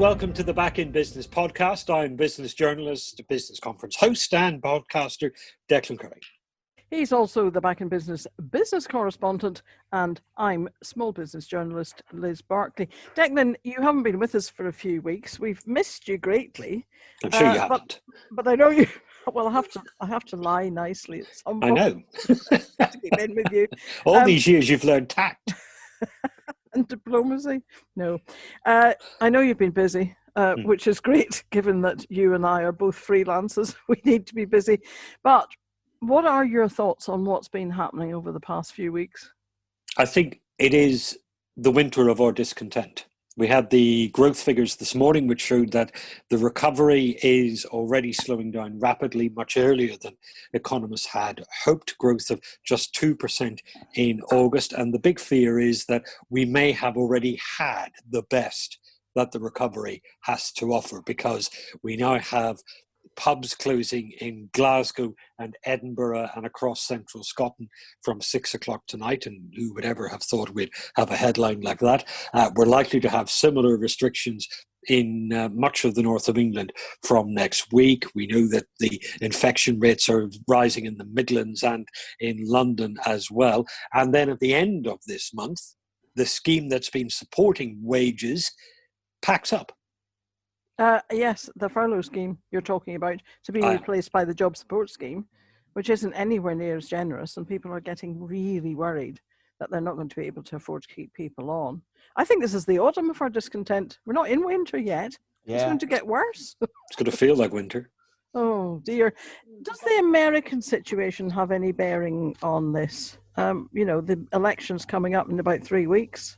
welcome to the Back in Business podcast. I'm business journalist, business conference host and podcaster Declan Curry. He's also the Back in Business business correspondent, and I'm small business journalist Liz Barkley. Declan, you haven't been with us for a few weeks. We've missed you greatly. I'm sure you haven't. But I know you. Well, I have to lie nicely at some point. I know. To keep in with you. All these years you've learned tact. And diplomacy. No. I know you've been busy, which is great, given that you and I are both freelancers. We need to be busy. But what are your thoughts on what's been happening over the past few weeks? I think it is the winter of our discontent. We had the growth figures this morning, which showed that the recovery is already slowing down rapidly, much earlier than economists had hoped. Growth of just 2% in August. And the big fear is that we may have already had the best that the recovery has to offer, because we now have pubs closing in Glasgow and Edinburgh and across central Scotland from 6 o'clock tonight. And who would ever have thought we'd have a headline like that? We're likely to have similar restrictions in much of the north of England from next week. We know that the infection rates are rising in the Midlands and in London as well. And then at the end of this month, the scheme that's been supporting wages packs up. Yes, the furlough scheme you're talking about, to be replaced by the job support scheme, which isn't anywhere near as generous, and people are getting really worried that they're not going to be able to afford to keep people on. I think this is the autumn of our discontent. We're not in winter yet. Yeah. It's going to get worse. It's going to feel like winter. Oh dear. Does the American situation have any bearing on this? The election's coming up in about 3 weeks.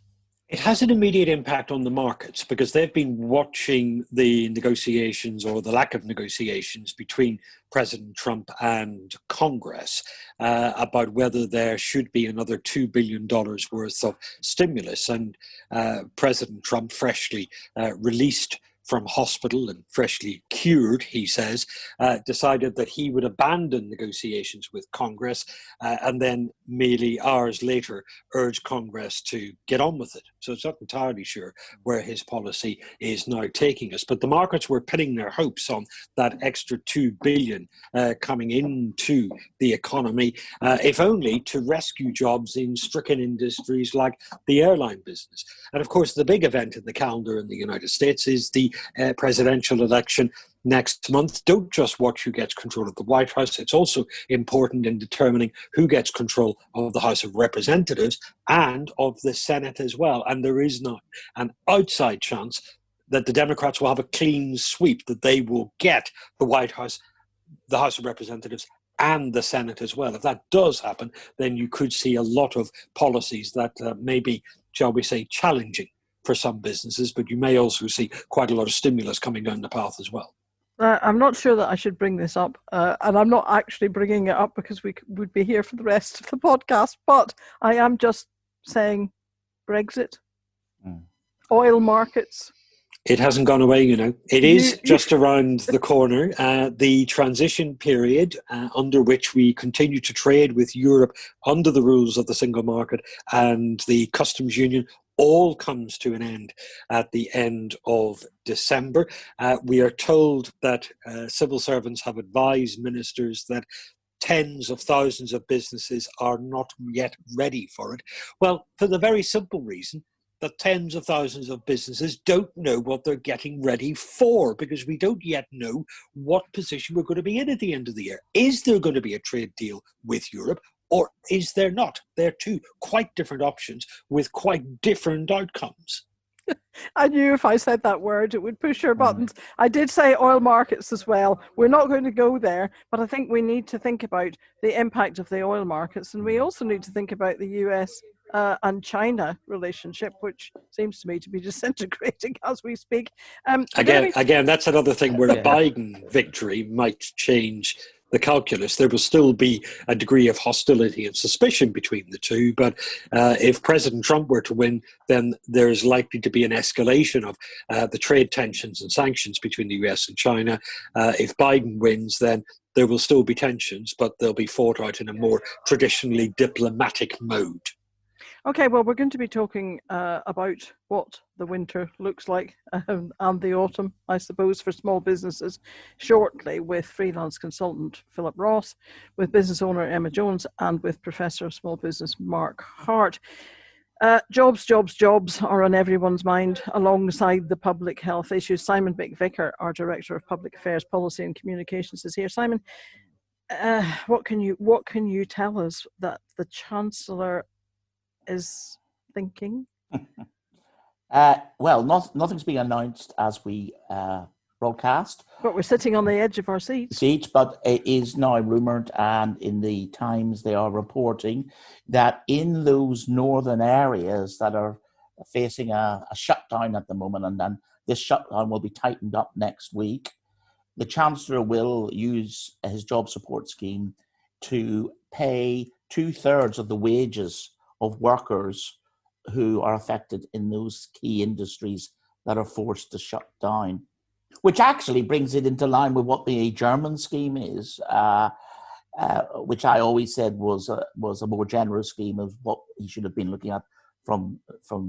It has an immediate impact on the markets, because they've been watching the negotiations, or the lack of negotiations, between President Trump and Congress about whether there should be another $2 billion worth of stimulus. And President Trump, freshly released from hospital and freshly cured, he says, decided that he would abandon negotiations with Congress and then merely hours later urge Congress to get on with it. So it's not entirely sure where his policy is now taking us. But the markets were pinning their hopes on that extra $2 billion coming into the economy, if only to rescue jobs in stricken industries like the airline business. And of course, the big event in the calendar in the United States is the presidential election next month. Don't just watch who gets control of the White House. It's also important in determining who gets control of the House of Representatives and of the Senate as well. And there is not an outside chance that the Democrats will have a clean sweep, that they will get the White House, the House of Representatives, and the Senate as well. If that does happen, then you could see a lot of policies that may be, shall we say, challenging for some businesses, but you may also see quite a lot of stimulus coming down the path as well. I'm not sure that I should bring this up, and I'm not actually bringing it up because we would be here for the rest of the podcast, but I am just saying Brexit, oil markets. It hasn't gone away, It is just around the corner. The transition period under which we continue to trade with Europe under the rules of the single market and the customs union all comes to an end at the end of December. We are told that civil servants have advised ministers that tens of thousands of businesses are not yet ready for it. Well, for the very simple reason that tens of thousands of businesses don't know what they're getting ready for, because we don't yet know what position we're going to be in at the end of the year. Is there going to be a trade deal with Europe? Or is there not? They're two quite different options with quite different outcomes. I knew if I said that word, it would push your buttons. I did say oil markets as well. We're not going to go there, but I think we need to think about the impact of the oil markets. And we also need to think about the US and China relationship, which seems to me to be disintegrating as we speak. Again, that's another thing where a Biden victory might change the calculus. There will still be a degree of hostility and suspicion between the two, but if President Trump were to win, then there is likely to be an escalation of the trade tensions and sanctions between the US and China. If Biden wins, then there will still be tensions, but they'll be fought out in a more traditionally diplomatic mode. Okay, well, we're going to be talking about what the winter looks like and the autumn, I suppose, for small businesses shortly with freelance consultant Philip Ross, with business owner Emma Jones, and with Professor of Small Business Mark Hart. Jobs are on everyone's mind alongside the public health issues. Simon McVicker, our Director of Public Affairs Policy and Communications, is here. Simon, what can you tell us that the Chancellor is thinking? Well, nothing's been announced as we broadcast. But we're sitting on the edge of our seats. But it is now rumoured, and in the Times they are reporting that in those northern areas that are facing a shutdown at the moment, and then this shutdown will be tightened up next week, the Chancellor will use his job support scheme to pay 2/3 of the wages of workers who are affected in those key industries that are forced to shut down, which actually brings it into line with what the German scheme is, which I always said was a more generous scheme of what he should have been looking at from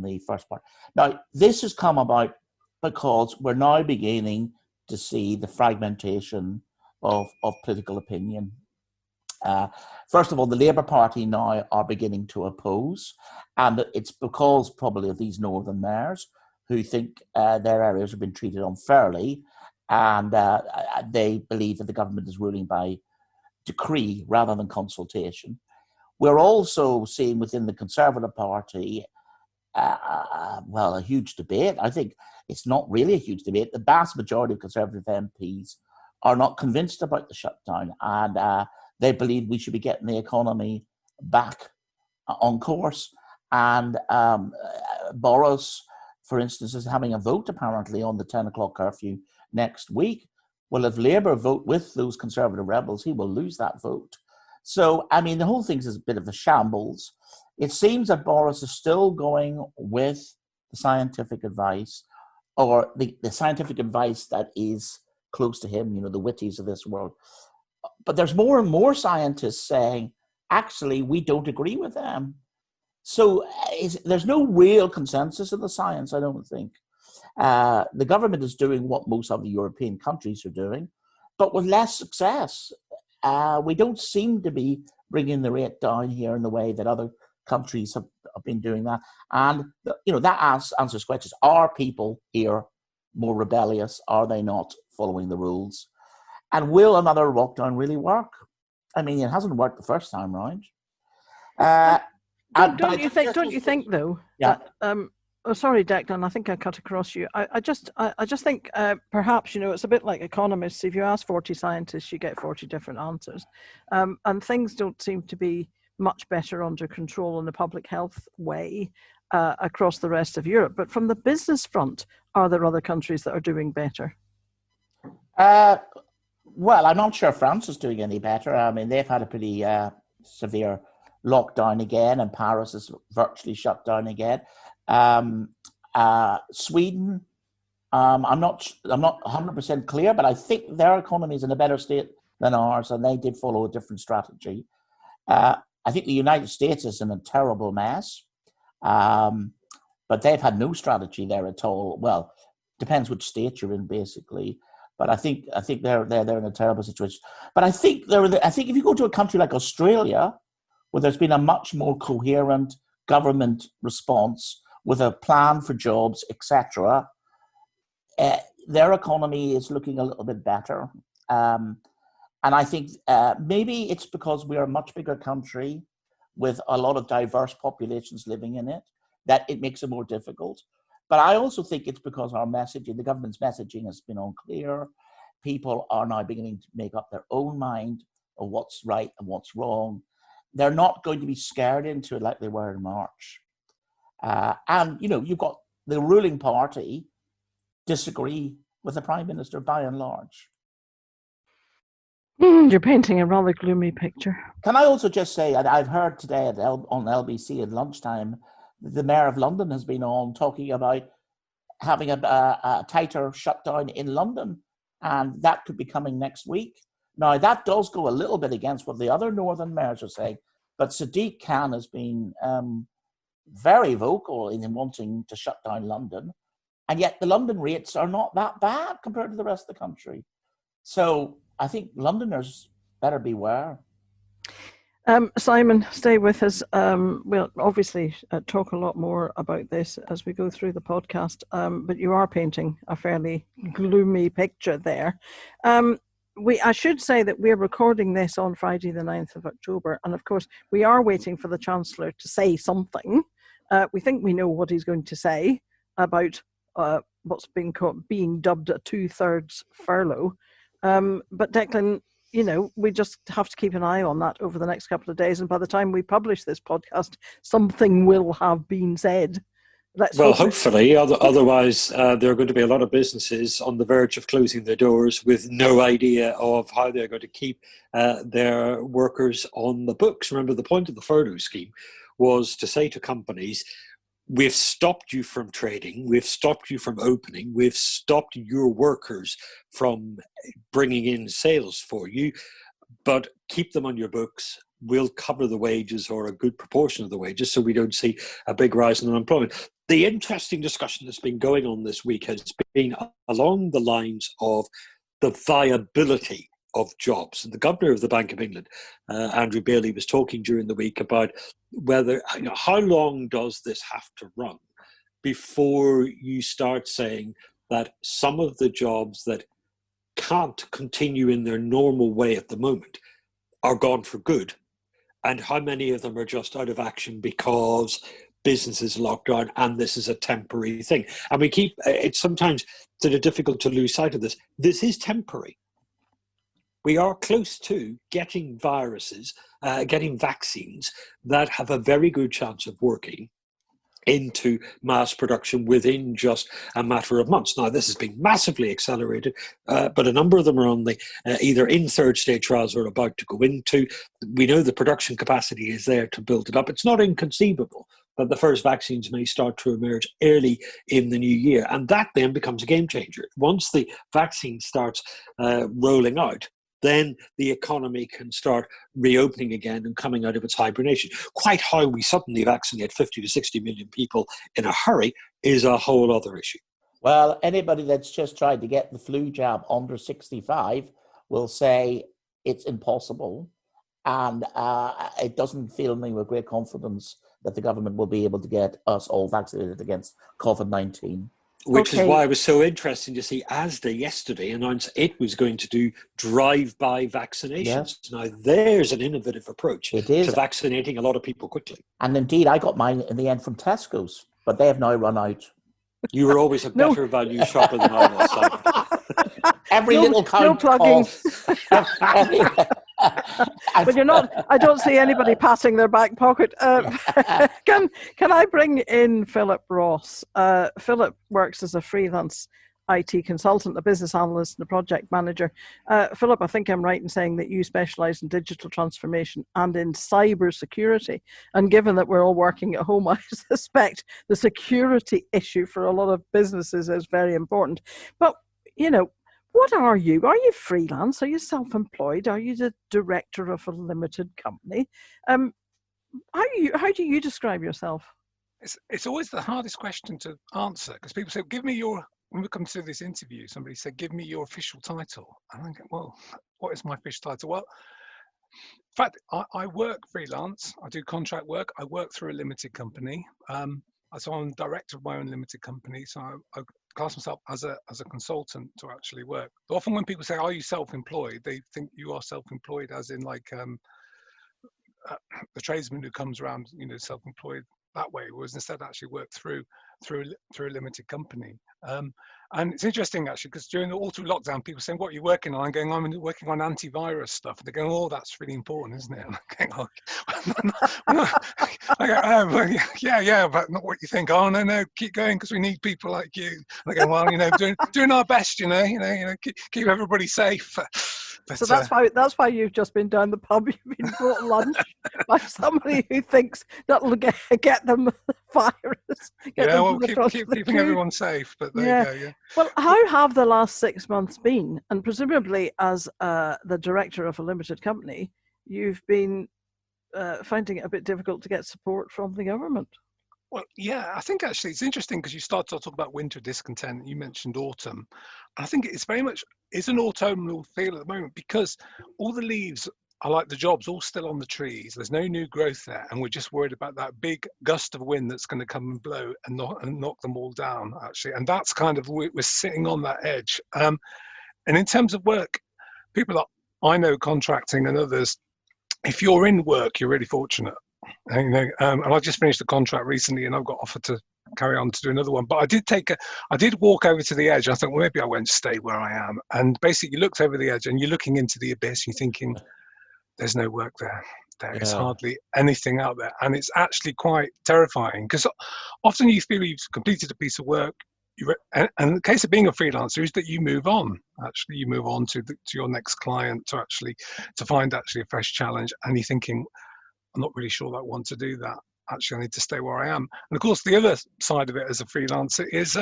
the first part. Now, this has come about because we're now beginning to see the fragmentation of political opinion. First of all, the Labour Party now are beginning to oppose, and it's because probably of these northern mayors who think their areas have been treated unfairly, and they believe that the government is ruling by decree rather than consultation. We're also seeing within the Conservative Party, a huge debate. I think it's not really a huge debate. The vast majority of Conservative MPs are not convinced about the shutdown, and they believe we should be getting the economy back on course. And Boris, for instance, is having a vote apparently on the 10 o'clock curfew next week. Well, if Labour vote with those Conservative rebels, he will lose that vote. So, I mean, the whole thing is a bit of a shambles. It seems that Boris is still going with the scientific advice, or the scientific advice that is close to him, the Whitties of this world. But there's more and more scientists saying, actually, we don't agree with them. So there's no real consensus in the science, I don't think. The government is doing what most other European countries are doing, but with less success. We don't seem to be bringing the rate down here in the way that other countries have been doing that. And, that answers questions. Are people here more rebellious? Are they not following the rules? And will another lockdown really work? I mean, it hasn't worked the first time round. Don't you think though? Yeah. Sorry, Declan. I think I cut across you. I just think perhaps it's a bit like economists. If you ask 40 scientists, you get 40 different answers, and things don't seem to be much better under control in the public health way across the rest of Europe. But from the business front, are there other countries that are doing better? Well, I'm not sure France is doing any better. I mean, they've had a pretty severe lockdown again, and Paris is virtually shut down again. Sweden, I'm not 100% clear, but I think their economy is in a better state than ours, and they did follow a different strategy. I think the United States is in a terrible mess, but they've had no strategy there at all. Well, depends which state you're in, basically. But I think they're in a terrible situation. But I think if you go to a country like Australia, where there's been a much more coherent government response with a plan for jobs, etc., their economy is looking a little bit better. And I think maybe it's because we are a much bigger country with a lot of diverse populations living in it that it makes it more difficult. But I also think it's because our messaging, the government's messaging, has been unclear. People are now beginning to make up their own mind of what's right and what's wrong. They're not going to be scared into it like they were in March. And, you've got the ruling party disagree with the Prime Minister by and large. You're painting a rather gloomy picture. Can I also just say, I've heard today on LBC at lunchtime, the Mayor of London has been on talking about having a tighter shutdown in London, and that could be coming next week. Now, that does go a little bit against what the other northern mayors are saying, but Sadiq Khan has been very vocal in wanting to shut down London, and yet the London rates are not that bad compared to the rest of the country. So I think Londoners better beware. Simon, stay with us. We'll obviously talk a lot more about this as we go through the podcast, but you are painting a fairly gloomy picture there. I should say that we're recording this on Friday the 9th of October, and of course we are waiting for the Chancellor to say something. We think we know what he's going to say about what's being dubbed a 2/3 furlough. But Declan, we just have to keep an eye on that over the next couple of days. And by the time we publish this podcast, something will have been said. Hopefully. Otherwise, there are going to be a lot of businesses on the verge of closing their doors with no idea of how they're going to keep their workers on the books. Remember, the point of the furlough scheme was to say to companies, we've stopped you from trading, we've stopped you from opening, we've stopped your workers from bringing in sales for you, but keep them on your books. We'll cover the wages or a good proportion of the wages so we don't see a big rise in unemployment. The interesting discussion that's been going on this week has been along the lines of the viability of jobs. And the governor of the Bank of England, Andrew Bailey, was talking during the week about whether, how long does this have to run before you start saying that some of the jobs that can't continue in their normal way at the moment are gone for good, and how many of them are just out of action because businesses locked down and this is a temporary thing. And it's sometimes sort of difficult to lose sight of this. This is temporary. We are close to getting viruses, getting vaccines that have a very good chance of working into mass production within just a matter of months. Now, this has been massively accelerated, but a number of them are on the either in third stage trials or about to go into. We know the production capacity is there to build it up. It's not inconceivable that the first vaccines may start to emerge early in the new year, and that then becomes a game changer. Once the vaccine starts rolling out, then the economy can start reopening again and coming out of its hibernation. Quite how we suddenly vaccinate 50 to 60 million people in a hurry is a whole other issue. Well, anybody that's just tried to get the flu jab under 65 will say it's impossible. And it doesn't fill me with great confidence that the government will be able to get us all vaccinated against COVID-19. Which is why it was so interesting to see ASDA yesterday announce it was going to do drive-by vaccinations. Yes. Now, there's an innovative approach to vaccinating a lot of people quickly. And indeed, I got mine in the end from Tesco's, but they have now run out. You were always a better value shopper than I was, Simon. Every little count. No plugging. But you're not. I don't see anybody patting their back pocket. Can I bring in Philip Ross? Philip works as a freelance IT consultant, a business analyst, and a project manager. Philip, I think I'm right in saying that you specialise in digital transformation and in cyber security. And given that we're all working at home, I suspect the security issue for a lot of businesses is very important. But what are you? Are you freelance? Are you self-employed? Are you the director of a limited company? How do you describe yourself? It's always the hardest question to answer, because people say, when we come to this interview, somebody said, give me your official title. And I go, well, what is my official title? Well, in fact, I work freelance. I do contract work. I work through a limited company. So I'm director of my own limited company. So I class myself as a consultant to actually work. But often when people say, are you self-employed? They think you are self-employed as in like the tradesman who comes around, self-employed that way, whereas instead actually work through a limited company. And it's interesting actually, because during lockdown, people saying, what are you working on? I'm going, I'm working on antivirus stuff. And they're going, oh, that's really important, isn't it? And I'm going, oh. Yeah, but not what you think. Oh, no, keep going, because we need people like you. And they're going, well, doing our best, keep everybody safe. But, so that's why you've just been down the pub. You've been brought lunch by somebody who thinks that'll get them the virus. Keeping everyone safe. But there you go. Yeah. Well, how have the last 6 months been? And presumably, as the director of a limited company, you've been finding it a bit difficult to get support from the government. Well, yeah, I think actually it's interesting because you started to talk about winter discontent. You mentioned autumn. And I think it's very much is an autumnal feel at the moment because all the leaves are like the jobs all still on the trees. There's no new growth there, and we're just worried about that big gust of wind that's going to come and blow and knock them all down. Actually, and that's kind of we're sitting on that edge. And in terms of work, people that I know contracting and others, if you're in work, you're really fortunate. And, and I just finished a contract recently, and I've got offered to carry on to do another one. But I did walk over to the edge. I thought, well, maybe I won't stay where I am. And basically, you looked over the edge, and you're looking into the abyss. You're thinking, there's no work there. There is hardly anything out there, and it's actually quite terrifying because often you feel you've completed a piece of work. And the case of being a freelancer is that you move on. Actually, you move on to your next client to find actually a fresh challenge, and you're thinking, I'm not really sure that I want to do that. Actually, I need to stay where I am. And of course, the other side of it as a freelancer is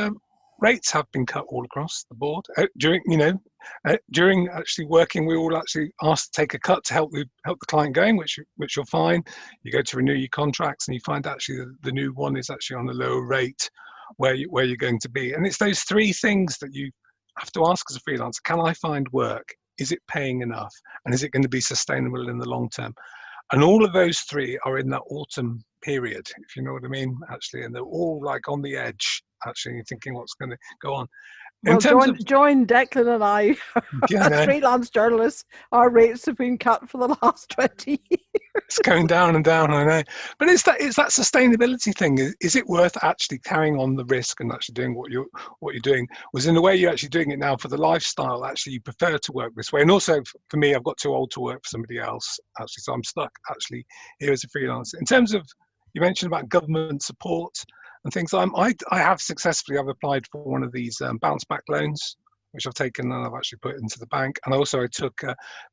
rates have been cut all across the board. During actually working, we all actually asked to take a cut to help the client going, which you're fine. You go to renew your contracts, and you find actually the new one is actually on a lower rate where you're going to be. And it's those three things that you have to ask as a freelancer: can I find work? Is it paying enough? And is it going to be sustainable in the long term? And all of those three are in that autumn period, if you know what I mean, actually, and they're all like on the edge, actually, thinking what's going to go on. Well, join Declan and I as freelance journalists. Our rates have been cut for the last 20 years. It's going down and down, I know. But it's that sustainability thing. Is it worth actually carrying on the risk and actually doing what you're doing? Was in the way you're actually doing it now for the lifestyle, actually you prefer to work this way. And also for me, I've got too old to work for somebody else, actually. So I'm stuck actually here as a freelancer. In terms of, you mentioned about government support and things, I have successfully, I've applied for one of these bounce back loans, which I've taken and I've actually put into the bank. And also I took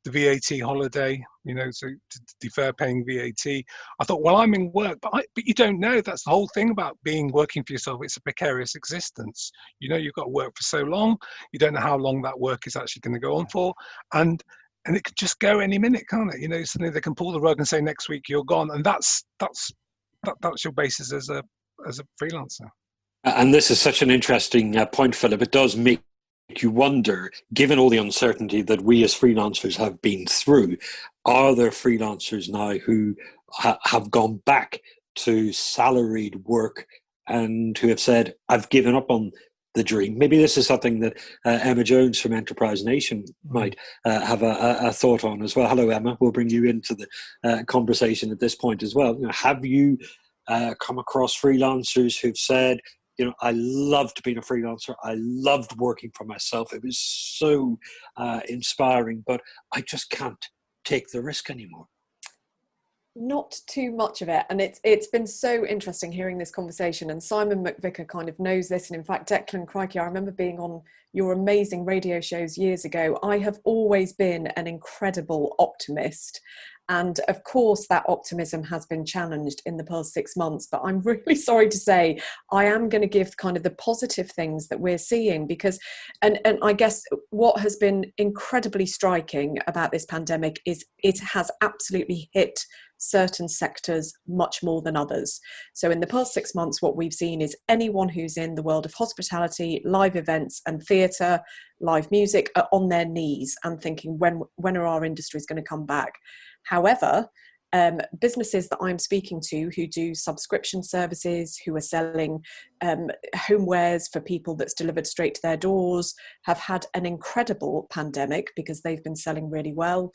the VAT holiday, so to defer paying VAT. I thought, well, I'm in work, but you don't know. That's the whole thing about working for yourself. It's a precarious existence. You've got to work for so long. You don't know how long that work is actually going to go on for. And it could just go any minute, can't it? Suddenly they can pull the rug and say, next week you're gone. And that's your basis as a freelancer. And this is such an interesting point, Philip. It does make you wonder, given all the uncertainty that we as freelancers have been through, are there freelancers now who have gone back to salaried work and who have said, I've given up on the dream? Maybe this is something that Emma Jones from Enterprise Nation might have a thought on as well. Hello, Emma. We'll bring you into the conversation at this point as well. Have you come across freelancers who've said, I loved being a freelancer. I loved working for myself. It was so inspiring, but I just can't take the risk anymore? Not too much of it. And it's been so interesting hearing this conversation. And Simon McVicker kind of knows this. And in fact, Declan, crikey, I remember being on your amazing radio shows years ago. I have always been an incredible optimist. And of course, that optimism has been challenged in the past 6 months. But I'm really sorry to say, I am going to give kind of the positive things that we're seeing because, and I guess what has been incredibly striking about this pandemic is it has absolutely hit certain sectors much more than others. So in the past 6 months, what we've seen is anyone who's in the world of hospitality, live events and theatre, live music are on their knees and thinking, when are our industries going to come back? However, businesses that I'm speaking to who do subscription services, who are selling homewares for people that's delivered straight to their doors, have had an incredible pandemic because they've been selling really well.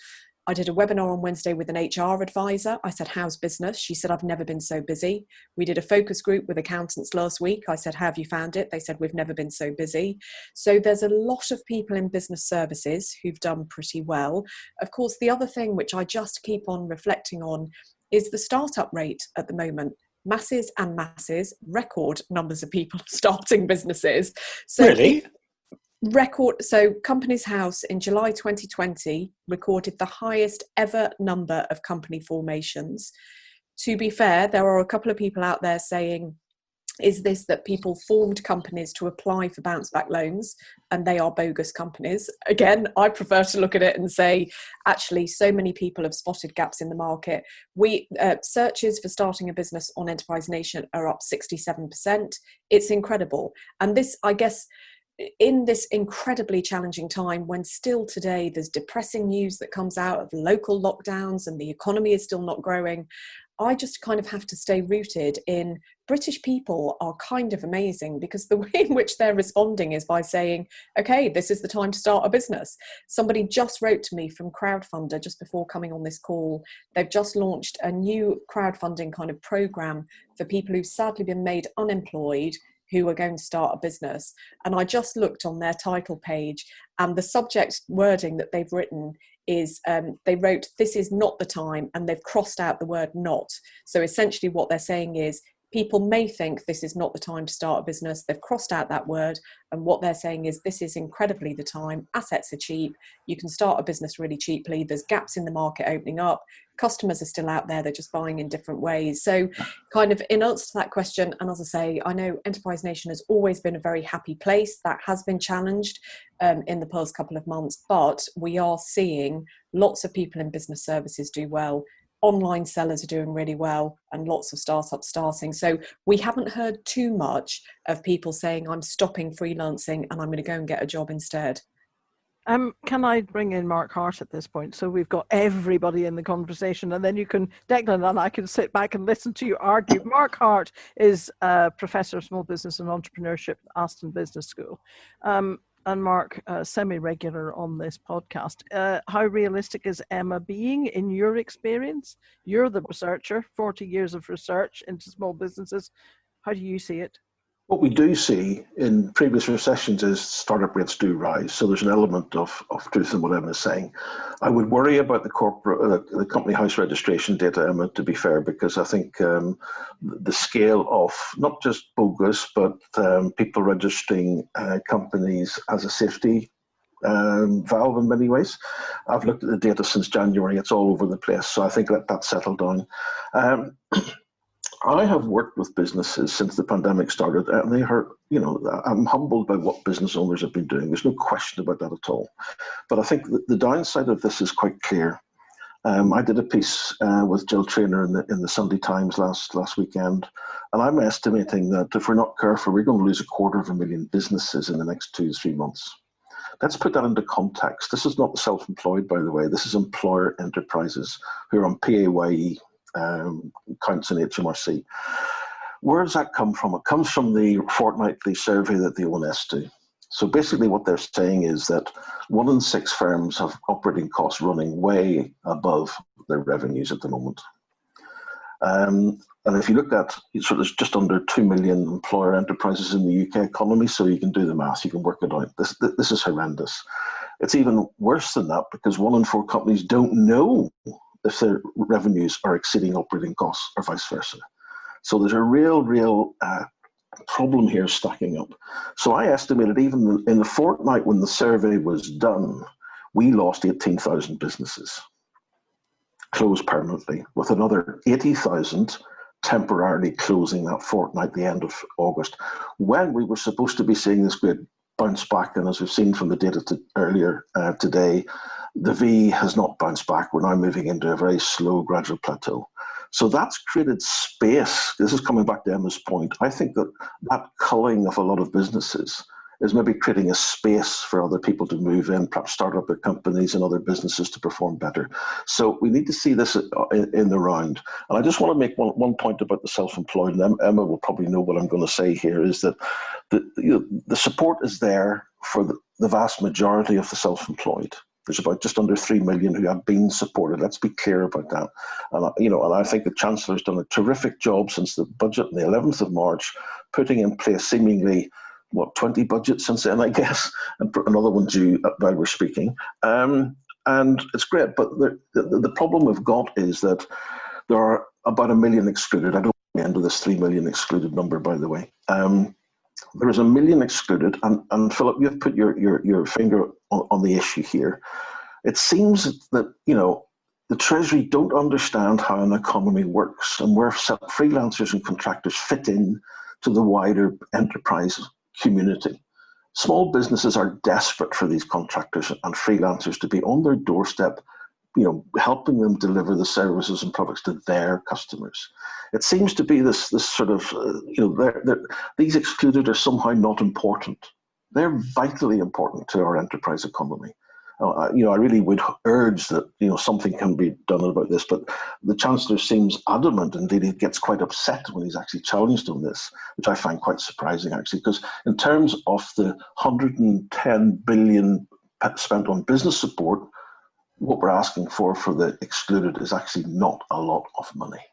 I did a webinar on Wednesday with an HR advisor. I said, how's business? She said, I've never been so busy. We did a focus group with accountants last week. I said, how have you found it? They said, we've never been so busy. So there's a lot of people in business services who've done pretty well. Of course, the other thing which I just keep on reflecting on is the startup rate at the moment. Masses and masses, record numbers of people starting businesses. So really? So Companies House in July 2020 recorded the highest ever number of company formations. To be fair, there are a couple of people out there saying is this, that people formed companies to apply for bounce back loans, and they are bogus companies. Again, I prefer to look at it and say, actually, so many people have spotted gaps in the market. Searches for starting a business on Enterprise Nation are up 67%. It's incredible. And this, I guess, in this incredibly challenging time, when still today there's depressing news that comes out of local lockdowns and the economy is still not growing, I just kind of have to stay rooted in British people are kind of amazing, because the way in which they're responding is by saying, okay, this is the time to start a business. Somebody just wrote to me from Crowdfunder just before coming on this call. They've just launched a new crowdfunding kind of program for people who've sadly been made unemployed, who are going to start a business. And I just looked on their title page, and the subject wording that they've written is, they wrote, "This is not the time," and they've crossed out the word "not." So essentially what they're saying is, people may think this is not the time to start a business. They've crossed out that word. And what they're saying is, this is incredibly the time. Assets are cheap. You can start a business really cheaply. There's gaps in the market opening up. Customers are still out there. They're just buying in different ways. So kind of in answer to that question, and as I say, I know Enterprise Nation has always been a very happy place. That has been challenged in the past couple of months, but we are seeing lots of people in business services do well. Online sellers are doing really well, and lots of startups starting. So we haven't heard too much of people saying, I'm stopping freelancing and I'm going to go and get a job instead. Can I bring in Mark Hart at this point? So we've got everybody in the conversation, and then you can, Declan and I can sit back and listen to you argue. Mark Hart is a professor of small business and entrepreneurship at Aston Business School. And Mark, semi-regular on this podcast. How realistic is Emma being in your experience? You're the researcher, 40 years of research into small businesses. How do you see it? What we do see in previous recessions is startup rates do rise. So there's an element of truth in what Emma is saying. I would worry about the company house registration data, Emma, to be fair, because I think the scale of not just bogus, but people registering companies as a safety valve in many ways. I've looked at the data since January. It's all over the place. So I think that's settled down. I have worked with businesses since the pandemic started, and they are, I'm humbled by what business owners have been doing. There's no question about that at all. But I think the downside of this is quite clear. I did a piece with Jill Traynor in the Sunday Times last weekend, and I'm estimating that if we're not careful, we're going to lose 250,000 businesses in the next 2 to 3 months. Let's put that into context. This is not self-employed, by the way. This is employer enterprises who are on PAYE. Counts in HMRC. Where does that come from? It comes from the fortnightly survey that the ONS do. So basically what they're saying is that 1 in 6 firms have operating costs running way above their revenues at the moment. And if you look at, so there's just under 2 million employer enterprises in the UK economy, so you can do the math, you can work it out. This is horrendous. It's even worse than that, because 1 in 4 companies don't know if their revenues are exceeding operating costs or vice versa. So there's a real problem here stacking up. So I estimated even in the fortnight when the survey was done, we lost 18,000 businesses, closed permanently, with another 80,000 temporarily closing that fortnight, the end of August, when we were supposed to be seeing this great bounce back. And as we've seen from the data earlier today, the V has not bounced back. We're now moving into a very slow, gradual plateau. So that's created space. This is coming back to Emma's point. I think that culling of a lot of businesses is maybe creating a space for other people to move in, perhaps start up their companies and other businesses to perform better. So we need to see this in the round. And I just want to make one point about the self-employed, and Emma will probably know what I'm going to say here, is that the support is there for the vast majority of the self-employed. There's about just under 3 million who have been supported. Let's be clear about that. And I think the Chancellor's done a terrific job since the budget on the 11th of March, putting in place seemingly, 20 budgets since then, I guess, and another one due while we're speaking. And it's great, but the problem we've got is that there are about 1 million excluded. I don't want to end with this 3 million excluded number, by the way. There is 1 million excluded, and Philip, you've put your finger on the issue here. It seems that, the Treasury don't understand how an economy works and where freelancers and contractors fit in to the wider enterprise community. Small businesses are desperate for these contractors and freelancers to be on their doorstep, helping them deliver the services and products to their customers. It seems to be this sort of, these excluded are somehow not important. They're vitally important to our enterprise economy. I really would urge that something can be done about this, but the Chancellor seems adamant. Indeed, he gets quite upset when he's actually challenged on this, which I find quite surprising, actually, because in terms of the 110 billion spent on business support, what we're asking for the excluded is actually not a lot of money.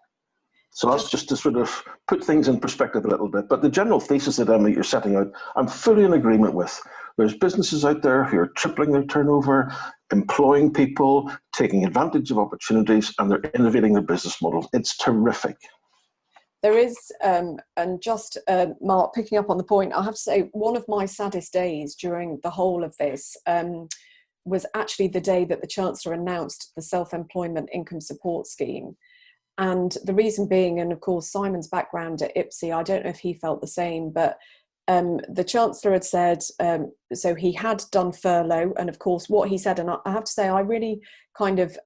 So that's just to sort of put things in perspective a little bit. But the general thesis that, Emma, you're setting out, I'm fully in agreement with. There's businesses out there who are tripling their turnover, employing people, taking advantage of opportunities, and they're innovating their business models. It's terrific. There is, and just Mark, picking up on the point, I have to say one of my saddest days during the whole of this was actually the day that the Chancellor announced the self-employment income support scheme. And the reason being, and of course, Simon's background at IPSI, I don't know if he felt the same, but the Chancellor had said, so he had done furlough. And of course, what he said, and I have to say, I really kind of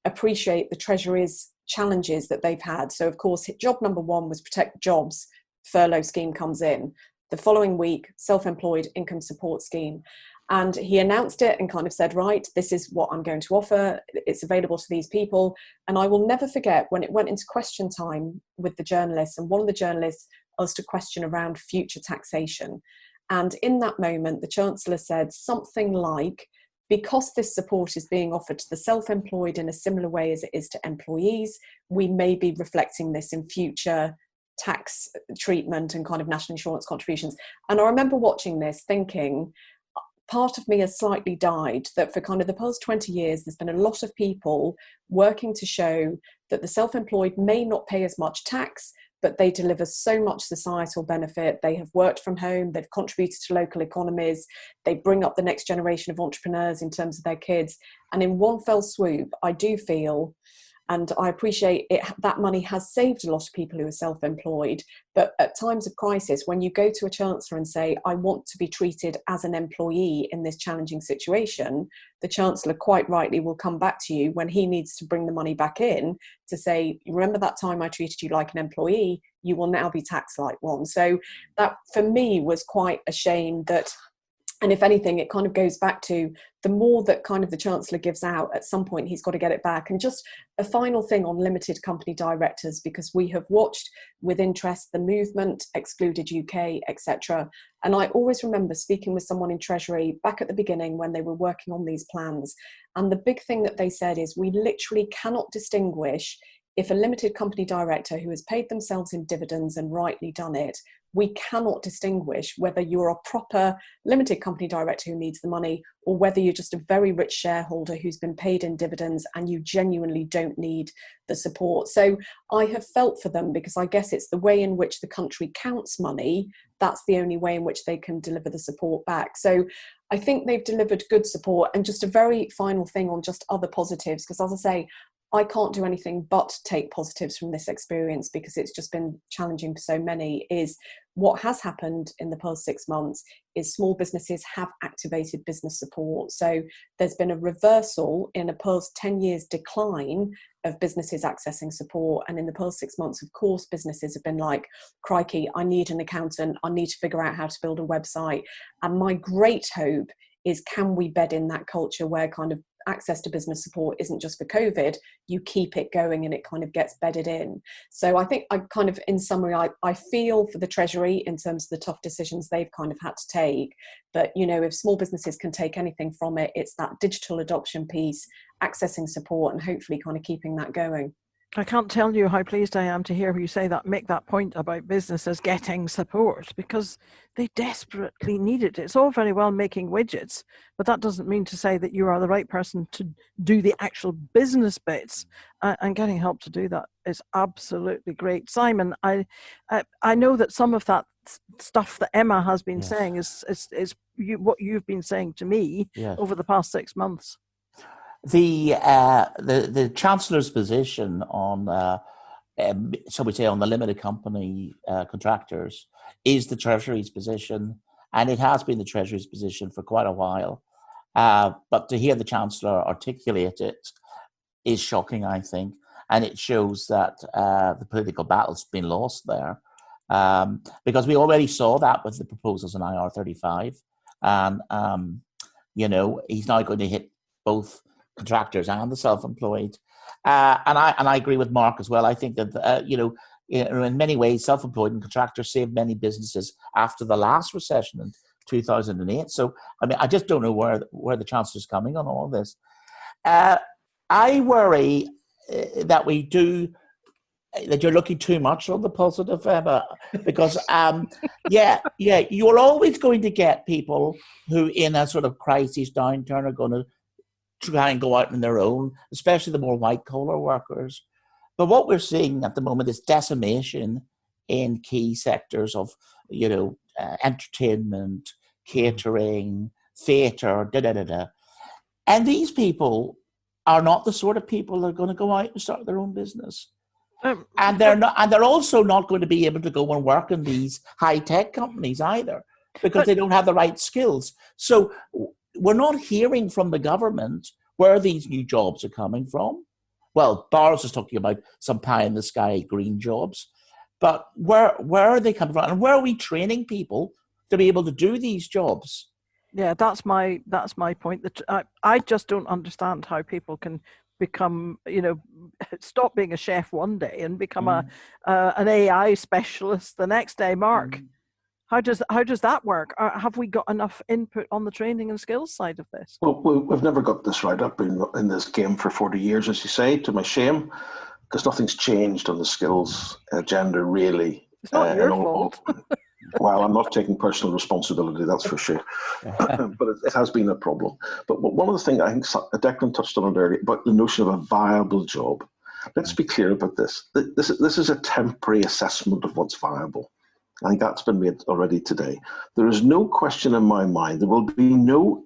appreciate the Treasury's challenges that they've had. So of course, job number one was protect jobs. Furlough scheme comes in. The following week, self-employed income support scheme. And he announced it and kind of said, right, this is what I'm going to offer. It's available to these people. And I will never forget when it went into question time with the journalists, and one of the journalists asked a question around future taxation. And in that moment, the Chancellor said something like, because this support is being offered to the self-employed in a similar way as it is to employees, we may be reflecting this in future tax treatment and kind of national insurance contributions. And I remember watching this thinking, part of me has slightly died, that for kind of the past 20 years, there's been a lot of people working to show that the self-employed may not pay as much tax, but they deliver so much societal benefit. They have worked from home, they've contributed to local economies, they bring up the next generation of entrepreneurs in terms of their kids. And in one fell swoop, I do feel, and I appreciate it, that money has saved a lot of people who are self-employed. But at times of crisis, when you go to a Chancellor and say, I want to be treated as an employee in this challenging situation, the Chancellor quite rightly will come back to you when he needs to bring the money back in to say, remember that time I treated you like an employee, you will now be taxed like one. So that for me was quite a shame that, and if anything, it kind of goes back to the more that kind of the Chancellor gives out, at some point he's got to get it back. And just a final thing on limited company directors, because we have watched with interest the movement, Excluded UK, etc. And I always remember speaking with someone in Treasury back at the beginning when they were working on these plans. And the big thing that they said is we literally cannot distinguish if a limited company director who has paid themselves in dividends and rightly done it, we cannot distinguish whether you're a proper limited company director who needs the money or whether you're just a very rich shareholder who's been paid in dividends and you genuinely don't need the support. So I have felt for them, because I guess it's the way in which the country counts money. That's the only way in which they can deliver the support back. So I think they've delivered good support. And just a very final thing on just other positives, because as I say, I can't do anything but take positives from this experience because it's just been challenging for so many, is what has happened in the past 6 months is small businesses have activated business support. So there's been a reversal in a past 10 years decline of businesses accessing support. And in the past 6 months, of course, businesses have been like, crikey, I need an accountant. I need to figure out how to build a website. And my great hope is, can we bed in that culture where kind of access to business support isn't just for COVID, you keep it going and it kind of gets bedded in. So I think I kind of, in summary, I feel for the Treasury in terms of the tough decisions they've kind of had to take. But, you know, if small businesses can take anything from it, it's that digital adoption piece, accessing support, and hopefully kind of keeping that going. I can't tell you how pleased I am to hear you say that, make that point about businesses getting support, because they desperately need it. It's all very well making widgets, but that doesn't mean to say that you are the right person to do the actual business bits, and getting help to do that is absolutely great. Simon, I know that some of that stuff that Emma has been saying is what you've been saying to me over the past 6 months. The Chancellor's position on so we say on the limited company contractors, is the Treasury's position, and it has been the Treasury's position for quite a while. But to hear the Chancellor articulate it is shocking, I think, and it shows that the political battle's been lost there, because we already saw that with the proposals in IR35, and he's now going to hit both contractors and the self-employed. And I agree with Mark as well. I think that in many ways, self-employed and contractors saved many businesses after the last recession in 2008. So I mean, I just don't know where the Chancellor's coming on all this. I worry that you're looking too much on the positive, Emma, because you're always going to get people who, in a sort of crisis downturn, are going to try and go out on their own, especially the more white-collar workers. But what we're seeing at the moment is decimation in key sectors of, entertainment, catering, theatre, And these people are not the sort of people that are going to go out and start their own business. And they're also not going to be able to go and work in these high-tech companies either, because they don't have the right skills. So we're not hearing from the government where these new jobs are coming from. Well, Boris is talking about some pie-in-the-sky green jobs, but where are they coming from, and where are we training people to be able to do these jobs? Yeah, that's my point. That I just don't understand how people can become, stop being a chef one day and become an AI specialist the next day. Mark, how does that work? Have we got enough input on the training and skills side of this? Well, we've never got this right. I've been in this game for 40 years, as you say, to my shame, because nothing's changed on the skills agenda, really. It's not your fault. Well, I'm not taking personal responsibility, that's for sure. But it has been a problem. But one of the things I think Declan touched on it earlier about the notion of a viable job. Let's be clear about this. This is a temporary assessment of what's viable. I think that's been made already today. There is no question in my mind there will be no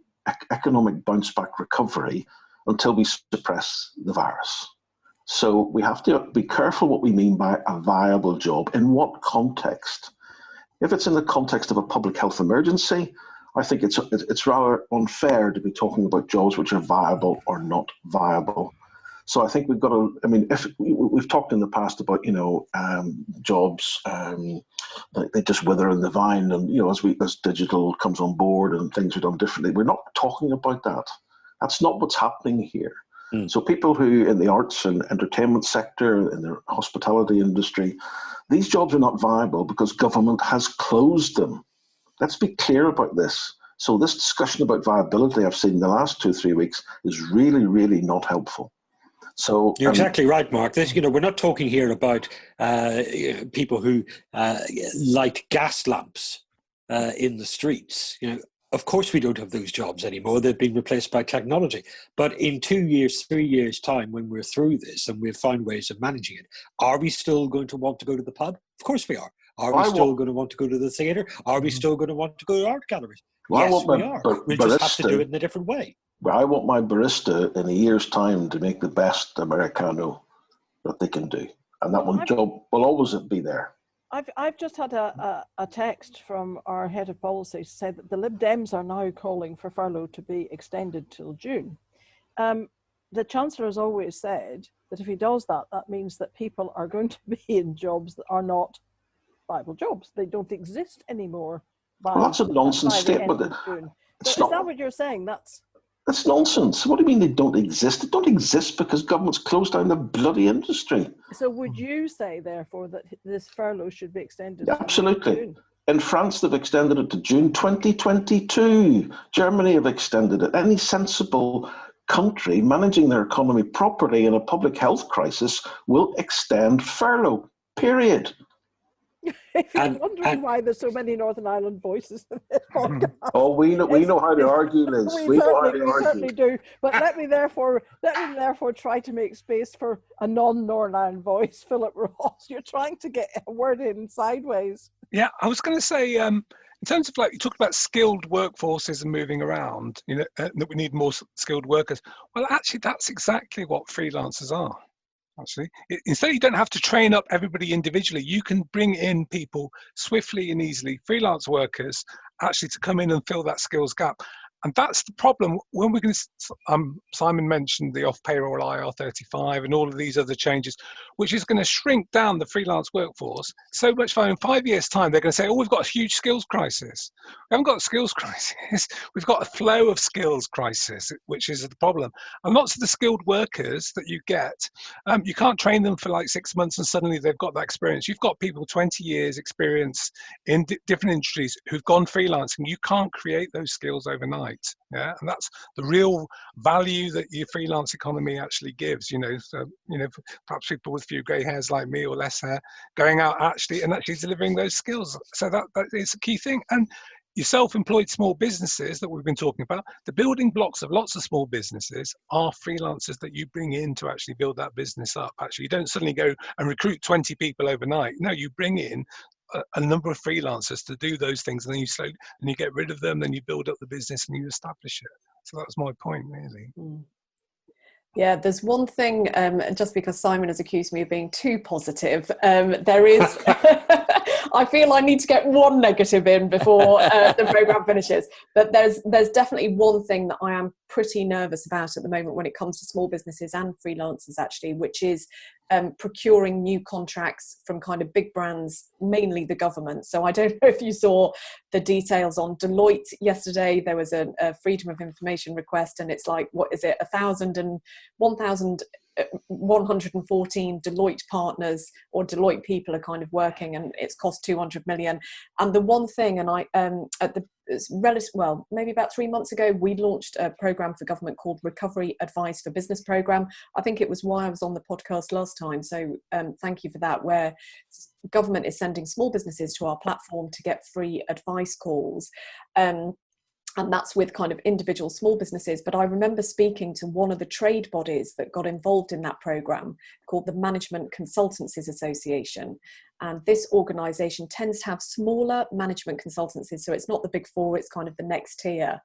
economic bounce back recovery until we suppress the virus. So we have to be careful what we mean by a viable job. In what context? If it's in the context of a public health emergency, I think it's rather unfair to be talking about jobs which are viable or not viable. So I think we've got to, if we've talked in the past about, jobs, they just wither in the vine, and, as digital comes on board and things are done differently, we're not talking about that. That's not what's happening here. So people who in the arts and entertainment sector, in the hospitality industry, these jobs are not viable because government has closed them. Let's be clear about this. So this discussion about viability I've seen in the last 2-3 weeks is really, really not helpful. So you're exactly right, Mark. We're not talking here about people who light gas lamps in the streets. Of course, we don't have those jobs anymore. They've been replaced by technology. But in 2 years, 3 years' time, when we're through this and we've found ways of managing it, are we still going to want to go to the pub? Of course we are. Are we still going to want to go to the theatre? Are we still going to want to go to art galleries? Yes, we are. We just have to do it in a different way. I want my barista in a year's time to make the best Americano that they can do. And that one job will always be there. I've just had a text from our head of policy to say that the Lib Dems are now calling for furlough to be extended till June. The Chancellor has always said that if he does that, that means that people are going to be in jobs that are not viable jobs. They don't exist anymore. That's a nonsense statement. Is that what you're saying? That's nonsense. What do you mean they don't exist? They don't exist because government's closed down the bloody industry. So would you say, therefore, that this furlough should be extended? Absolutely. To June? In France, they've extended it to June 2022. Germany have extended it. Any sensible country managing their economy properly in a public health crisis will extend furlough, period. If you're wondering why there's so many Northern Ireland voices in this podcast. Oh, we know how to argue, Liz. We certainly do. But let me therefore try to make space for a non-Northern Ireland voice, Philip Ross. You're trying to get a word in sideways. Yeah, I was going to say, in terms of you talked about skilled workforces and moving around, that we need more skilled workers. Well, actually, that's exactly what freelancers are. actually. Instead, you don't have to train up everybody individually. You can bring in people swiftly and easily, freelance workers, actually to come in and fill that skills gap. And that's the problem. When we're going to, Simon mentioned the off-payroll IR35 and all of these other changes, which is going to shrink down the freelance workforce so much. In 5 years' time, they're going to say, "Oh, we've got a huge skills crisis." We haven't got a skills crisis. We've got a flow of skills crisis, which is the problem. And lots of the skilled workers that you get, you can't train them for like 6 months and suddenly they've got that experience. You've got people 20 years experience in different industries who've gone freelancing. You can't create those skills overnight. Yeah, and that's the real value that your freelance economy actually gives. So perhaps people with few grey hairs like me or less hair going out actually delivering those skills. So that is a key thing. And your self-employed small businesses that we've been talking about, the building blocks of lots of small businesses are freelancers that you bring in to actually build that business up. Actually, you don't suddenly go and recruit 20 people overnight. No, you bring in a number of freelancers to do those things, and then you get rid of them, then you build up the business and you establish it. So that was my point, really. Yeah, there's one thing, just because Simon has accused me of being too positive, there is, I feel I need to get one negative in before the programme finishes. But there's definitely one thing that I am pretty nervous about at the moment when it comes to small businesses and freelancers, actually, which is procuring new contracts from kind of big brands, mainly the government. So I don't know if you saw the details on Deloitte yesterday. There was a freedom of information request, and it's like, what is it, 1,114 Deloitte partners or Deloitte people are kind of working, and it's cost 200 million. And the one thing, and maybe about 3 months ago, we launched a program for government called Recovery Advice for Business Program. I think it was why I was on the podcast last time. So thank you for that, where government is sending small businesses to our platform to get free advice calls. And that's with kind of individual small businesses. But I remember speaking to one of the trade bodies that got involved in that program, called the Management Consultancies Association. And this organisation tends to have smaller management consultancies. So it's not the big four, it's kind of the next tier.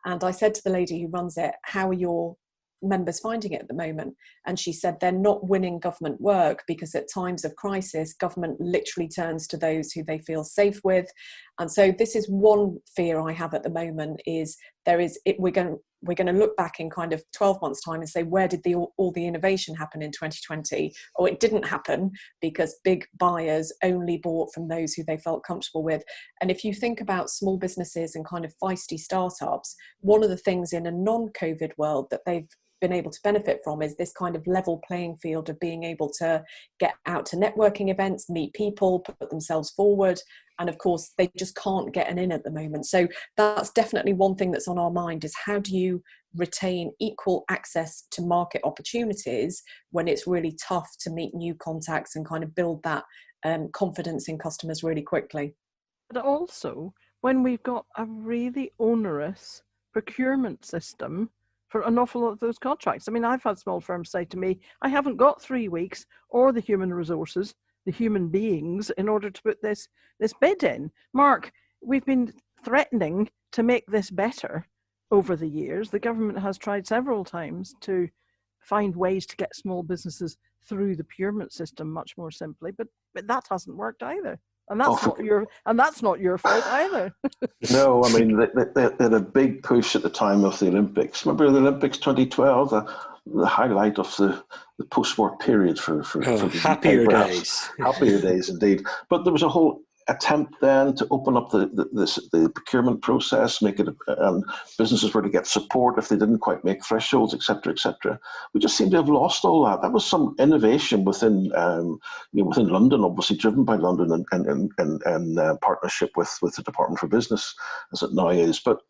And I said to the lady who runs it, "How are your members finding it at the moment?" And she said they're not winning government work because at times of crisis, government literally turns to those who they feel safe with. And so this is one fear I have at the moment, is we're going to look back in kind of 12 months time and say, where did all the innovation happen in 2020? Oh, it didn't happen because big buyers only bought from those who they felt comfortable with. And if you think about small businesses and kind of feisty startups, one of the things in a non-COVID world that they've been able to benefit from is this kind of level playing field of being able to get out to networking events, meet people, put themselves forward. And of course, they just can't get an in at the moment. So that's definitely one thing that's on our mind, is how do you retain equal access to market opportunities when it's really tough to meet new contacts and kind of build that confidence in customers really quickly. But also, when we've got a really onerous procurement system for an awful lot of those contracts. I mean, I've had small firms say to me, I haven't got 3 weeks or the human resources, the human beings, in order to put this bid in. Mark, we've been threatening to make this better over the years. The government has tried several times to find ways to get small businesses through the procurement system much more simply, but that hasn't worked either. And that's not your fault either. No, I mean, they had a big push at the time of the Olympics. Remember the Olympics 2012, the highlight of the post-war period for happier days. Happier days indeed. But there was a whole attempt then to open up the procurement process, make it, and businesses were to get support if they didn't quite make thresholds, etc., etc. We just seem to have lost all that. That was some innovation within London, obviously driven by London and partnership with the Department for Business, as it now is. But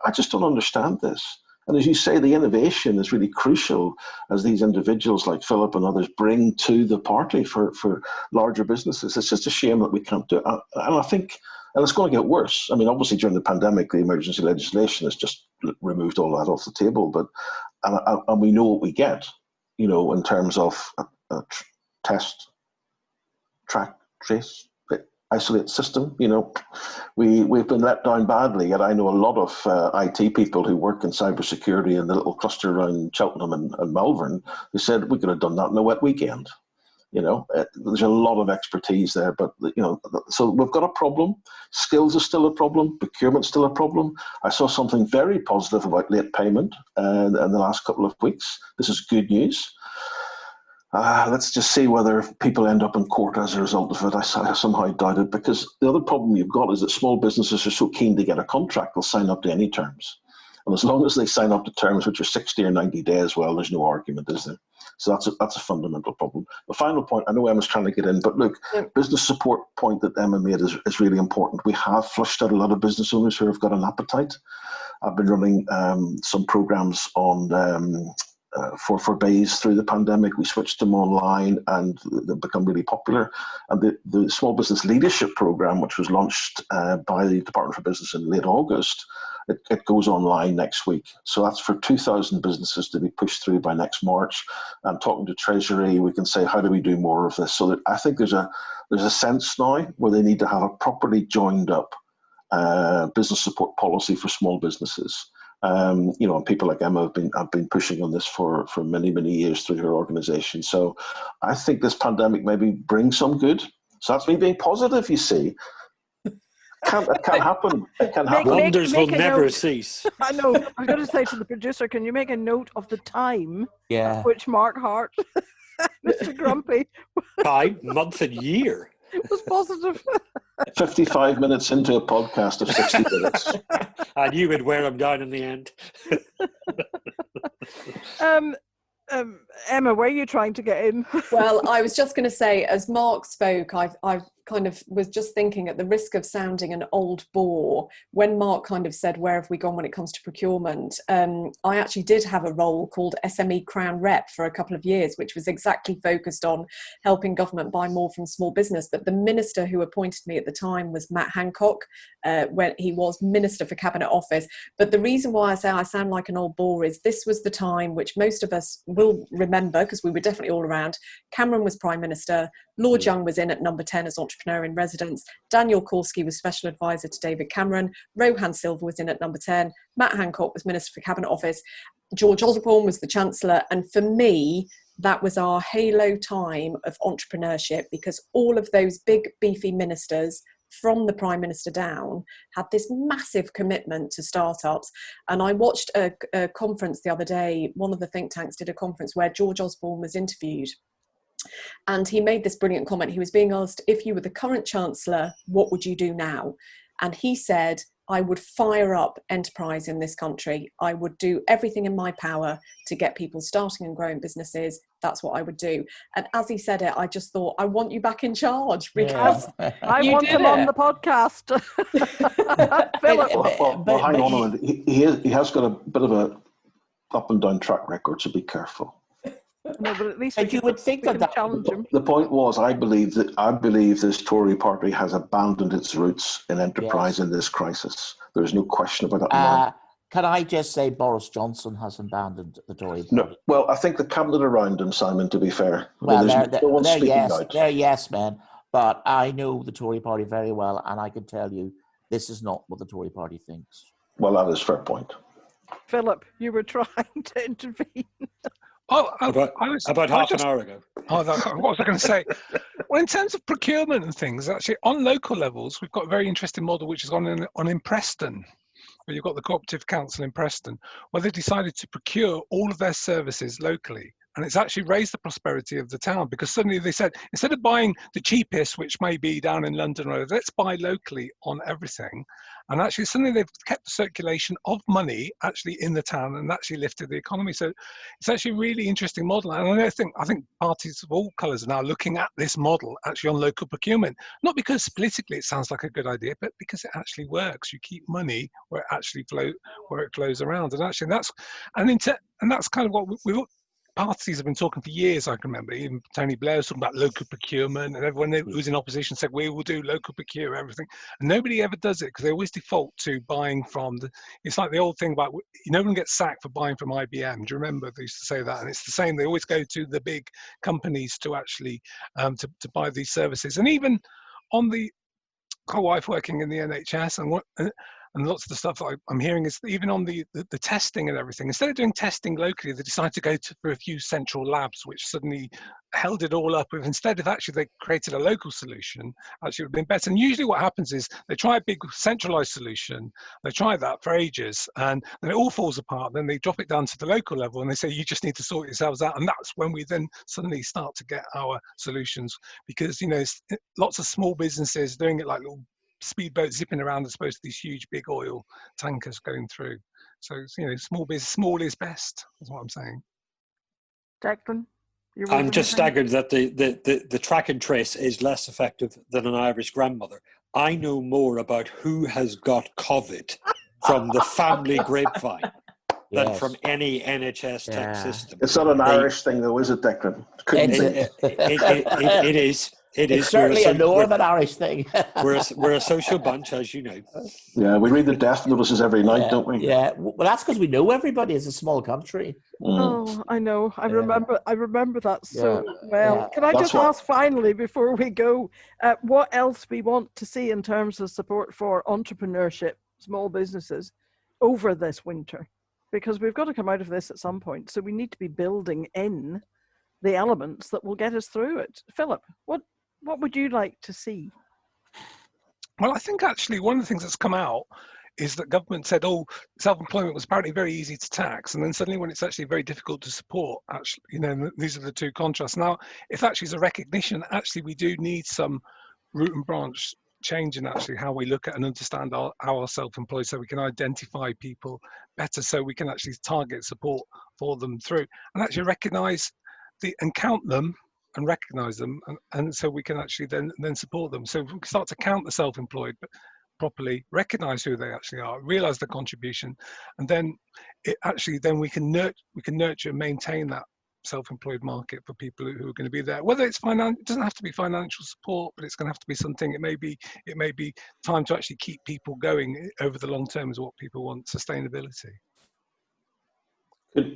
I just don't understand this. And as you say, the innovation is really crucial as these individuals like Philip and others bring to the party for larger businesses. It's just a shame that we can't do it. And I think, and it's going to get worse. I mean, obviously during the pandemic, the emergency legislation has just removed all that off the table. But and we know what we get, in terms of test, track, trace. isolate system. You know, we've been let down badly, yet I know a lot of IT people who work in cybersecurity in the little cluster around Cheltenham and Malvern who said we could have done that in a wet weekend. You know, there's a lot of expertise there, but, you know, so we've got a problem. Skills are still a problem. Procurement's still a problem. I saw something very positive about late payment in the last couple of weeks. This is good news. Let's just see whether people end up in court as a result of it. I somehow doubt it, because the other problem you've got is that small businesses are so keen to get a contract, they'll sign up to any terms. And as long as they sign up to terms which are 60 or 90 days, well, there's no argument, is there? So that's a fundamental problem. The final point, I know Emma's trying to get in, but look, business support point that Emma made is really important. We have flushed out a lot of business owners who have got an appetite. I've been running some programs on for bays through the pandemic. We switched them online and they've become really popular. And the Small Business Leadership Program, which was launched by the Department for Business in late August, it goes online next week. So that's for 2,000 businesses to be pushed through by next March. And talking to Treasury, we can say, how do we do more of this? So that I think there's a sense now where they need to have a properly joined up business support policy for small businesses. You know, and people like Emma have been pushing on this for many, many years through her organisation. So I think this pandemic maybe brings some good. So that's me being positive, you see. It can happen. It can happen. Wonders will never cease. I know. I was going to say to the producer, can you make a note of the time at which Mark Hart, Mr. Grumpy, time, month, and year was positive? 55 minutes into a podcast of 60 minutes. I knew we'd wear him down in the end. Emma, were you trying to get in? Well, I was just going to say, as Mark spoke, I've kind of was just thinking, at the risk of sounding an old bore, when Mark kind of said, where have we gone when it comes to procurement? I actually did have a role called SME Crown Rep for a couple of years, which was exactly focused on helping government buy more from small business. But the minister who appointed me at the time was Matt Hancock, when he was Minister for Cabinet Office. But the reason why I say I sound like an old bore is this was the time which most of us will remember, because we were definitely all around. Cameron was Prime Minister. Lord Young was in at number 10 as Entrepreneur in Residence. Daniel Korski was Special Advisor to David Cameron. Rohan Silva was in at number 10. Matt Hancock was Minister for Cabinet Office. George Osborne was the Chancellor. And for me, that was our halo time of entrepreneurship, because all of those big, beefy ministers from the Prime Minister down had this massive commitment to startups. And I watched a conference the other day. One of the think tanks did a conference where George Osborne was interviewed. And he made this brilliant comment. He was being asked, if you were the current Chancellor, what would you do now? And he said, I would fire up enterprise in this country. I would do everything in my power to get people starting and growing businesses. That's what I would do. And as he said it, I just thought, I want you back in charge, because I want him on the podcast. Philip. Well, hang on a minute. He has got a bit of a up and down track record, so be careful. No, but at least you would think that challenge him. The point was, I believe this Tory party has abandoned its roots in enterprise in this crisis. There's no question about that. Can I just say Boris Johnson has abandoned the Tory party? No, well, I think the cabinet around him, Simon, to be fair. Well, they're yes men, but I know the Tory party very well, and I can tell you this is not what the Tory party thinks. Well, that is a fair point. Philip, you were trying to intervene. About half an hour ago. What was I going to say? Well, in terms of procurement and things, actually, on local levels, we've got a very interesting model which has gone on in Preston, where you've got the Cooperative Council in Preston, where they decided to procure all of their services locally. And it's actually raised the prosperity of the town, because suddenly they said, instead of buying the cheapest, which may be down in London, let's buy locally on everything. And actually suddenly they've kept the circulation of money actually in the town and actually lifted the economy. So it's actually a really interesting model. And I think parties of all colours are now looking at this model actually on local procurement, not because politically it sounds like a good idea, but because it actually works. You keep money where it flows around. And actually that's kind of what we've parties have been talking for years. I can remember even Tony Blair was talking about local procurement, and everyone who was in opposition said we will do local procure everything, and nobody ever does it because they always default to buying from it's like the old thing about no one gets sacked for buying from IBM. Do you remember they used to say that? And it's the same, they always go to the big companies to actually to buy these services. And even on the my wife working in the NHS, and lots of the stuff that I'm hearing is even on the testing and everything, instead of doing testing locally, they decided to go for a few central labs, which suddenly held it all up. Instead of actually they created a local solution, actually would have been better. And usually what happens is they try a big centralized solution, they try that for ages, and then it all falls apart. Then they drop it down to the local level and they say, you just need to sort yourselves out. And that's when we then suddenly start to get our solutions, because, you know, lots of small businesses doing it like little speedboats zipping around as opposed to these huge big oil tankers going through. So, you know, small is best, is what I'm saying. Declan, I'm just staggered that the track and trace is less effective than an Irish grandmother. I know more about who has got COVID from the family grapevine than from any NHS tech system. It's not an Irish thing, though, is it, Declan? It is. It's certainly a Northern Irish thing. we're a social bunch, as you know. Yeah, we read the death notices every night, don't we? Yeah, well, that's because we know everybody. It's a small country. Oh, I know. I remember that so well. Yeah. Can I just ask finally, before we go, what else we want to see in terms of support for entrepreneurship, small businesses, over this winter? Because we've got to come out of this at some point. So we need to be building in the elements that will get us through it. Philip, what would you like to see? Well, I think actually one of the things that's come out is that government said, oh, self-employment was apparently very easy to tax. And then suddenly when it's actually very difficult to support, actually, you know, these are the two contrasts. Now, if actually is a recognition, actually we do need some root and branch change in actually how we look at and understand our self-employed, so we can identify people better, so we can actually target support for them through and actually recognize and count them and recognize them, and so we can actually then support them. So if we can start to count the self-employed properly, recognize who they actually are, realize the contribution, and then we can nurture and maintain that self-employed market for people who are going to be there. Whether it's it doesn't have to be financial support, but it's going to have to be something. It may be time to actually keep people going over the long term is what people want. Sustainability.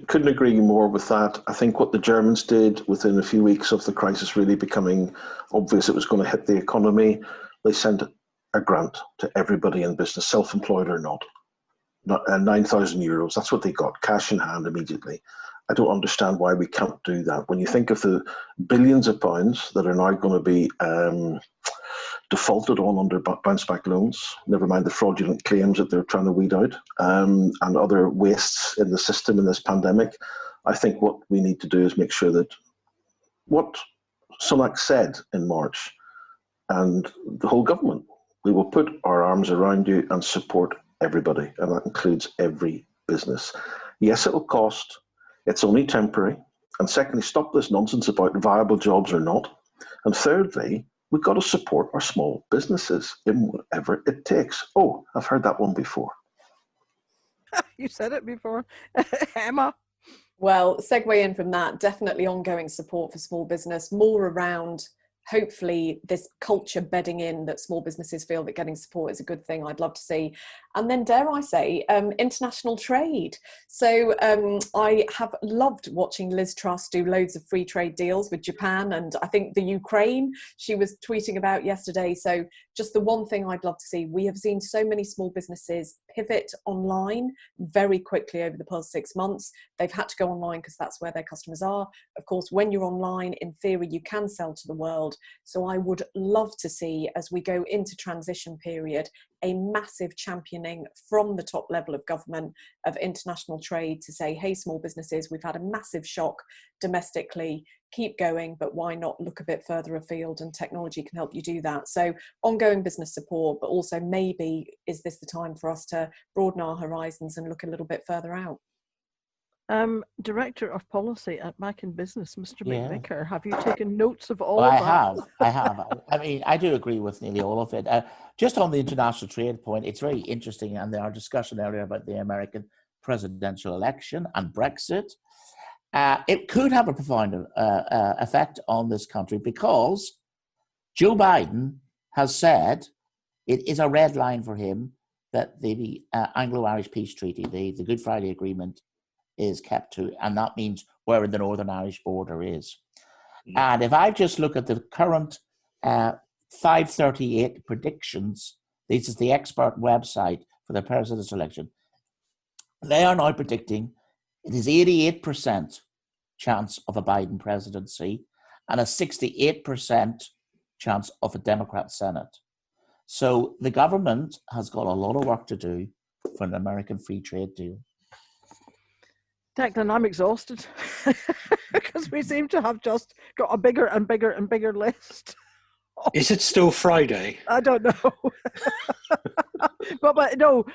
Couldn't agree more with that. I think what the Germans did within a few weeks of the crisis really becoming obvious it was going to hit the economy, they sent a grant to everybody in business, self-employed or not, 9,000 euros. That's what they got, cash in hand immediately. I don't understand why we can't do that. When you think of the billions of pounds that are now going to be defaulted on under bounce back loans, never mind the fraudulent claims that they're trying to weed out, and other wastes in the system in this pandemic, I think what we need to do is make sure that what Sunak said in March, and the whole government, we will put our arms around you and support everybody, and that includes every business. Yes, it will cost. It's only temporary. And secondly, stop this nonsense about viable jobs or not. And thirdly, we've got to support our small businesses in whatever it takes. Oh, I've heard that one before. You said it before. Emma? Well, segue in from that, definitely ongoing support for small business, more around hopefully this culture bedding in that small businesses feel that getting support is a good thing. I'd love to see. And then, dare I say, international trade. So I have loved watching Liz Truss do loads of free trade deals with Japan and I think the Ukraine she was tweeting about yesterday. So just the one thing I'd love to see, we have seen so many small businesses pivot online very quickly over the past 6 months. They've had to go online because that's where their customers are. Of course, when you're online, in theory, you can sell to the world. So I would love to see, as we go into transition period, a massive championing from the top level of government of international trade to say, hey, small businesses, we've had a massive shock domestically, keep going, but why not look a bit further afield, and technology can help you do that. So ongoing business support, but also maybe is this the time for us to broaden our horizons and look a little bit further out? Director of Policy at Mac in Business, Mr. McVicker, have you taken notes of all of that? I have. I mean, I do agree with nearly all of it. Just on the international trade point, it's very interesting, and our discussion earlier about the American presidential election and Brexit, it could have a profound effect on this country because Joe Biden has said it is a red line for him that the Anglo-Irish Peace Treaty, the Good Friday Agreement, is kept to, and that means where the Northern Irish border is. And if I just look at the current 538 predictions. This is the expert website for the president's election. They are now predicting it is 88% chance of a Biden presidency and a 68% chance of a Democrat Senate. So the government has got a lot of work to do for an American free trade deal. Declan, I'm exhausted because we seem to have just got a bigger and bigger and bigger list. Is it still Friday? I don't know. but no,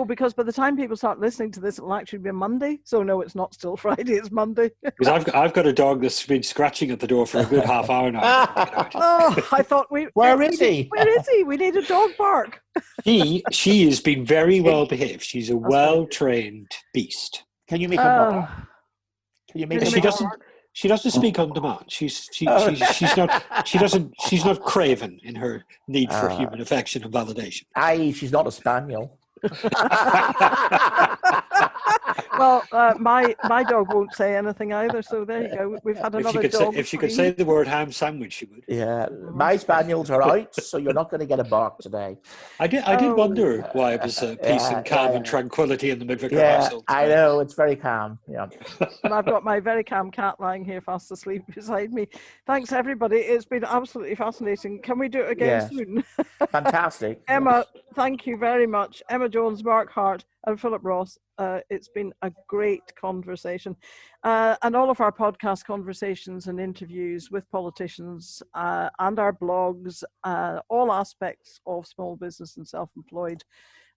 because by the time people start listening to this, it'll actually be Monday. So no, it's not still Friday, it's Monday. Because I've got a dog that's been scratching at the door for a good half hour now. Oh, I thought Where is he? Where is he? We need a dog bark. She has been very well behaved. She's a well-trained beast. Can you make a bark? Can you make a bark? She doesn't speak on demand. She's not craven in her need for human affection and validation. Aye, she's not a spaniel. Well, my dog won't say anything either. So there you go. We've had another dog. If she could say the word ham sandwich, she would. Yeah, my spaniels are out, so you're not going to get a bark today. I did wonder why it was peace and calm and tranquility in the McVicar household. I know, it's very calm. Yeah. And I've got my very calm cat lying here fast asleep beside me. Thanks, everybody. It's been absolutely fascinating. Can we do it again soon? Fantastic. Emma, thank you very much. Emma Jones, Mark Hart, and Philip Ross. It's been a great conversation. And all of our podcast conversations and interviews with politicians and our blogs, all aspects of small business and self-employed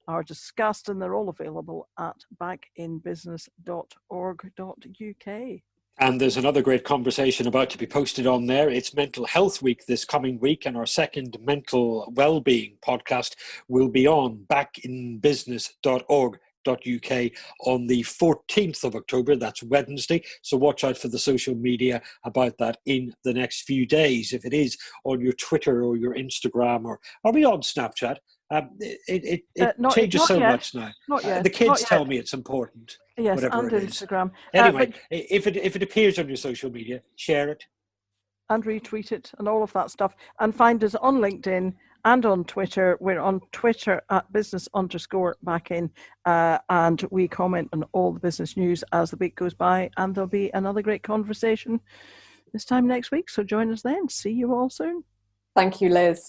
are discussed, and they're all available at backinbusiness.org.uk. And there's another great conversation about to be posted on there. It's Mental Health Week this coming week, and our second mental well-being podcast will be on backinbusiness.org.uk on the 14th of October. That's Wednesday. So watch out for the social media about that in the next few days. If it is on your Twitter or your Instagram, or are we on Snapchat? It changes so much now. Not yet. The kids tell me it's important. Yes, and Instagram. Anyway, if it appears on your social media, share it. And retweet it and all of that stuff. And find us on LinkedIn and on Twitter. We're on Twitter at business_backin. And we comment on all the business news as the week goes by. And there'll be another great conversation this time next week. So join us then. See you all soon. Thank you, Liz.